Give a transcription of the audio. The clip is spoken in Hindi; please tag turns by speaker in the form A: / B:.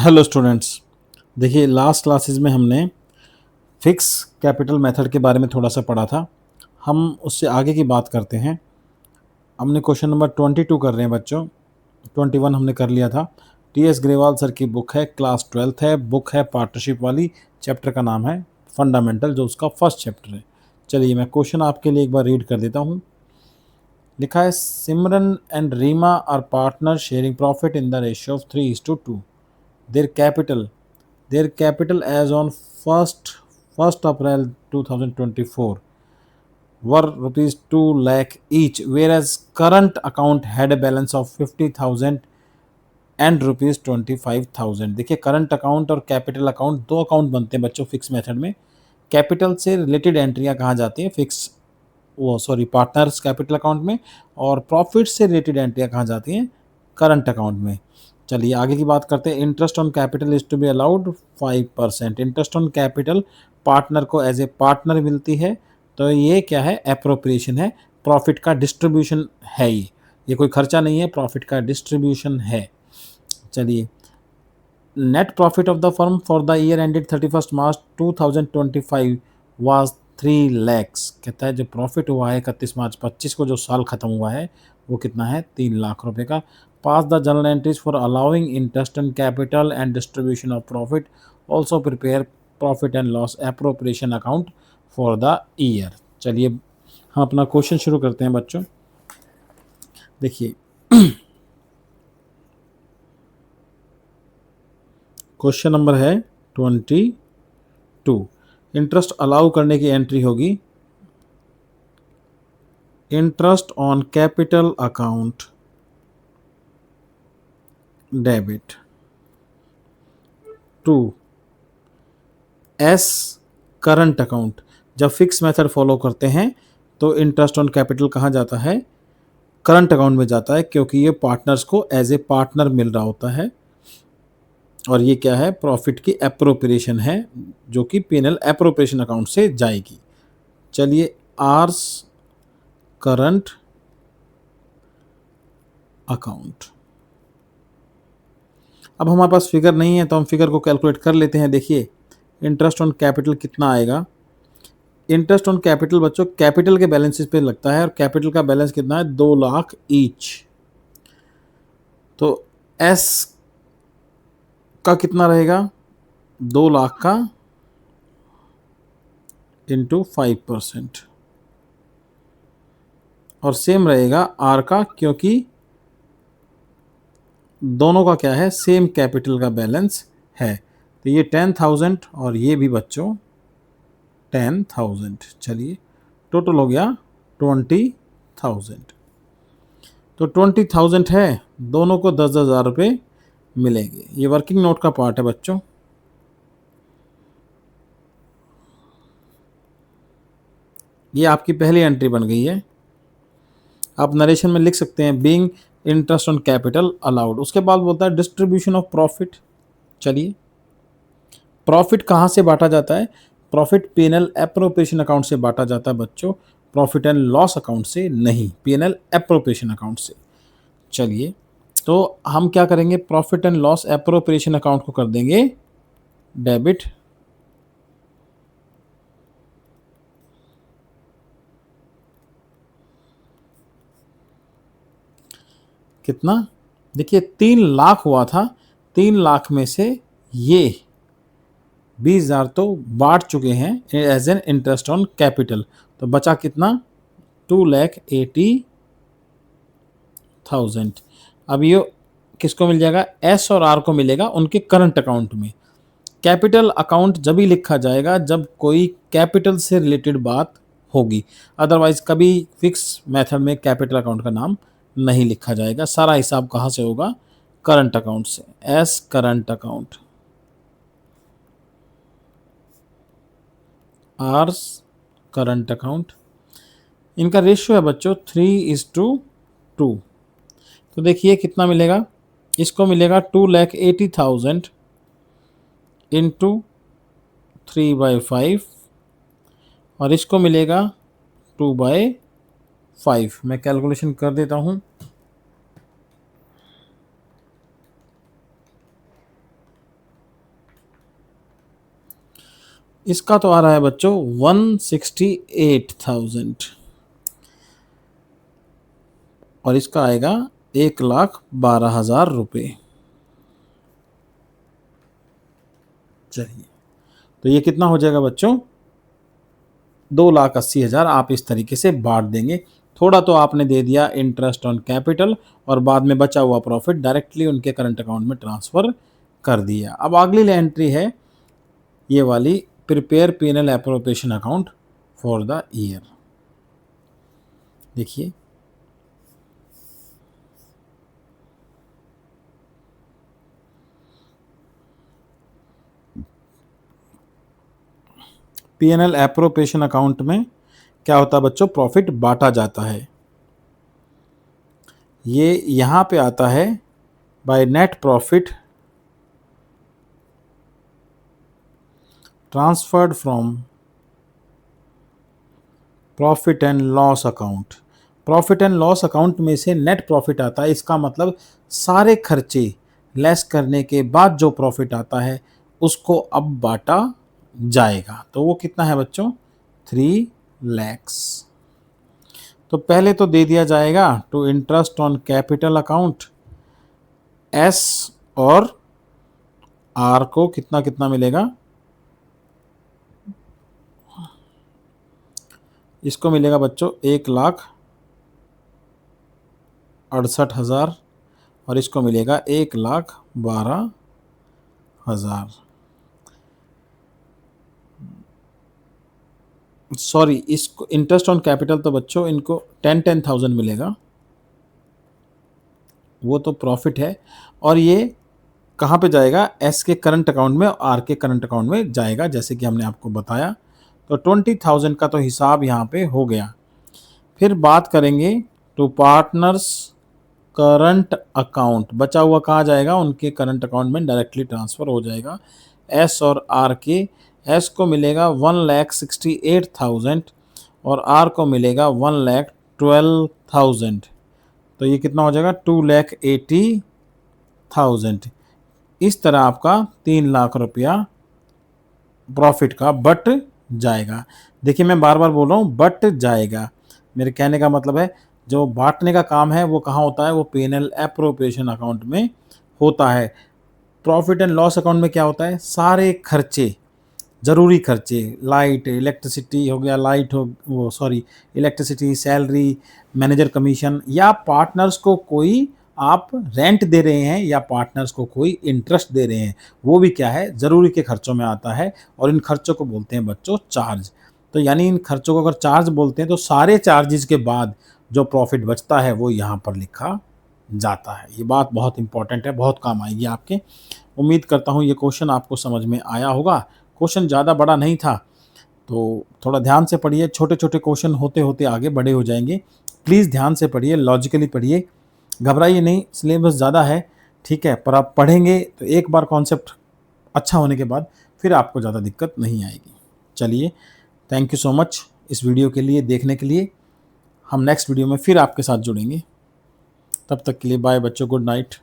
A: Hello students. देखिए, लास्ट क्लासेस में हमने फिक्स कैपिटल मेथड के बारे में थोड़ा सा पढ़ा था। हम उससे आगे की बात करते हैं। हमने क्वेश्चन नंबर 22 कर रहे हैं बच्चों। 21 हमने कर लिया था। टी एस ग्रेवाल सर की बुक है, क्लास 12th है, बुक है पार्टनरशिप वाली। चैप्टर का नाम है फंडामेंटल, जो उसका फर्स्ट चैप्टर है। चलिए मैं क्वेश्चन आपके लिए एक बार रीड कर देता हूँ। लिखा है, Simran and Reema are partner sharing profit in the ratio of 3:2। their capital their capital as on 1st April 2024 were rupees 2 lakh each, whereas current account had a balance of 50,000 and rupees 25,000। देखिए, करंट अकाउंट और कैपिटल अकाउंट दो अकाउंट बनते हैं बच्चों फिक्स मेथड में। कैपिटल से रिलेटेड एंट्रियां कहाँ जाती हैं फिक्स, वो सॉरी पार्टनर्स कैपिटल अकाउंट में, और प्रॉफिट से रिलेटेड एंट्रियां कहाँ जाती हैं करंट अकाउंट में। चलिए आगे की बात करते हैं। Interest on capital is to be allowed 5%। Interest on capital partner को एज ए पार्टनर मिलती है, तो ये क्या है, एप्रोप्रिएशन है, प्रॉफिट का डिस्ट्रीब्यूशन है। ये कोई खर्चा नहीं है, प्रॉफिट का डिस्ट्रीब्यूशन है। चलिए, net profit of the firm for the year ended 31 March 2025 was 3 lakhs. कहता है जो प्रॉफिट हुआ है 31 मार्च 25 को, जो साल खत्म हुआ है, वो कितना है, 3 लाख रुपए का। Pass the journal entries for allowing interest and capital and distribution of profit. Also prepare profit and loss appropriation account for the year. चलिए हम अपना क्वेश्चन शुरू करते हैं बच्चों। देखिए, क्वेश्चन नंबर है 22। इंटरेस्ट अलाउ करने की एंट्री होगी, interest on capital account debit to S current account. जब फिक्स मेथड फॉलो करते हैं तो इंटरेस्ट ऑन कैपिटल कहाँ जाता है, करंट अकाउंट में जाता है, क्योंकि ये पार्टनर्स को एज ए पार्टनर मिल रहा होता है। और ये क्या है, प्रॉफिट की एप्रोप्रिएशन है, जो कि पीएनएल एप्रोप्रिएशन अकाउंट से जाएगी। चलिए, आर्स करंट अकाउंट। अब हमारे पास फिगर नहीं है तो हम फिगर को कैलकुलेट कर लेते हैं। देखिए, इंटरेस्ट ऑन कैपिटल कितना आएगा। इंटरेस्ट ऑन कैपिटल बच्चों कैपिटल के बैलेंसेस पे लगता है, और कैपिटल का बैलेंस कितना है, 2 लाख ईच। तो एस का कितना रहेगा, 2 लाख का इंटू 5%, और सेम रहेगा आर का, क्योंकि दोनों का क्या है, सेम कैपिटल का बैलेंस है। तो ये 10,000 और ये भी बच्चों 10,000। चलिए, टोटल हो गया 20,000। तो 20,000 है, दोनों को 10,000 रुपये मिलेंगे। ये वर्किंग नोट का पार्ट है बच्चों। ये आपकी पहली एंट्री बन गई है। आप नरेशन में लिख सकते हैं being interest on capital allowed. उसके बाद बोलता है डिस्ट्रीब्यूशन ऑफ प्रॉफिट। चलिए, प्रॉफिट कहाँ से बांटा जाता है, प्रॉफिट पीएनएल एप्रोप्रिएशन अकाउंट से बांटा जाता है बच्चों, प्रॉफिट एंड लॉस अकाउंट से नहीं, पीएनएल एप्रोप्रिएशन अकाउंट से। चलिए, तो हम क्या करेंगे, profit and loss appropriation account को कर देंगे डेबिट। कितना, देखिए 3 लाख हुआ था, 3 लाख में से ये 20,000 तो बांट चुके हैं as an interest on capital, तो बचा कितना, 2,80,000। अब ये किसको मिल जाएगा, एस और आर को मिलेगा उनके करंट अकाउंट में। कैपिटल अकाउंट जब ही लिखा जाएगा जब कोई कैपिटल से रिलेटेड बात होगी, अदरवाइज कभी फिक्स मेथड में कैपिटल अकाउंट का नाम नहीं लिखा जाएगा। सारा हिसाब कहाँ से होगा, करंट अकाउंट से, S current account, R's current account. इनका रेशियो है बच्चों 3:2। तो देखिए कितना मिलेगा, इसको मिलेगा 2,80,000 इंटू 3/5, और इसको मिलेगा 2/5। मैं कैलकुलेशन कर देता हूँ। इसका तो आ रहा है बच्चों 168,000 और इसका आएगा 1,12,000 रुपये। चलिए, तो ये कितना हो जाएगा बच्चों, 2,80,000 आप इस तरीके से बांट देंगे। थोड़ा तो आपने दे दिया इंटरेस्ट ऑन कैपिटल और बाद में बचा हुआ प्रॉफिट डायरेक्टली उनके करंट अकाउंट में ट्रांसफ़र कर दिया। अब अगली एंट्री है ये वाली, prepare P&L appropriation account for the year. देखिए, P&L एप्रोप्रिएशन अकाउंट में क्या होता है बच्चों, प्रॉफिट बांटा जाता है। ये यहाँ पे आता है by net profit transferred from profit and loss account. Profit and loss account में से नेट प्रॉफिट आता है, इसका मतलब सारे खर्चे लेस करने के बाद जो प्रॉफिट आता है उसको अब बांटा जाएगा। तो वो कितना है बच्चों, 3 lakhs। तो पहले तो दे दिया जाएगा to interest on capital account S और आर को कितना कितना मिलेगा, इसको मिलेगा बच्चों 1,68,000 और इसको मिलेगा 1,12,000। सॉरी, इसको इंटरेस्ट ऑन कैपिटल तो बच्चों इनको 10,000 मिलेगा, वो तो प्रॉफिट है। और ये कहाँ पे जाएगा, एस के करंट अकाउंट में और आर के करंट अकाउंट में जाएगा, जैसे कि हमने आपको बताया। तो 20,000 का तो हिसाब यहाँ पे हो गया। फिर बात करेंगे टू पार्टनर्स करंट अकाउंट, बचा हुआ कहाँ जाएगा, उनके करंट अकाउंट में डायरेक्टली ट्रांसफ़र हो जाएगा। एस और आर के, एस को मिलेगा 1,68,000 और आर को मिलेगा 1,12,000। तो ये कितना हो जाएगा, 2,80,000। इस तरह आपका 3 लाख रुपया प्रॉफिट का बट जाएगा। देखिए, मैं बार बार बोल रहा हूँ बट जाएगा, मेरे कहने का मतलब है जो बांटने का काम है वो कहाँ होता है, वो P&L एप्रोप्रिएशन अकाउंट में होता है। प्रॉफिट एंड लॉस अकाउंट में क्या होता है, सारे खर्चे, ज़रूरी खर्चे, लाइट इलेक्ट्रिसिटी हो गया, इलेक्ट्रिसिटी, सैलरी, मैनेजर कमीशन, या पार्टनर्स को कोई आप रेंट दे रहे हैं या पार्टनर्स को कोई इंटरेस्ट दे रहे हैं, वो भी क्या है, ज़रूरी के खर्चों में आता है। और इन खर्चों को बोलते हैं बच्चों चार्ज। तो यानी इन खर्चों को अगर चार्ज बोलते हैं तो सारे चार्जेस के बाद जो प्रॉफिट बचता है वो यहाँ पर लिखा जाता है। ये बात बहुत इंपॉर्टेंट है, बहुत काम आएगी आपके। उम्मीद करता हूँ ये क्वेश्चन आपको समझ में आया होगा। क्वेश्चन ज़्यादा बड़ा नहीं था, तो थोड़ा ध्यान से पढ़िए, छोटे छोटे क्वेश्चन होते होते आगे बड़े हो जाएंगे। प्लीज़ ध्यान से पढ़िए, लॉजिकली पढ़िए, घबराइए नहीं, सिलेबस ज़्यादा है, ठीक है, पर आप पढ़ेंगे तो एक बार कॉन्सेप्ट अच्छा होने के बाद फिर आपको ज़्यादा दिक्कत नहीं आएगी। चलिए, थैंक यू सो मच इस वीडियो के लिए देखने के लिए। हम नेक्स्ट वीडियो में फिर आपके साथ जुड़ेंगे, तब तक के लिए बाय बच्चों, गुड नाइट।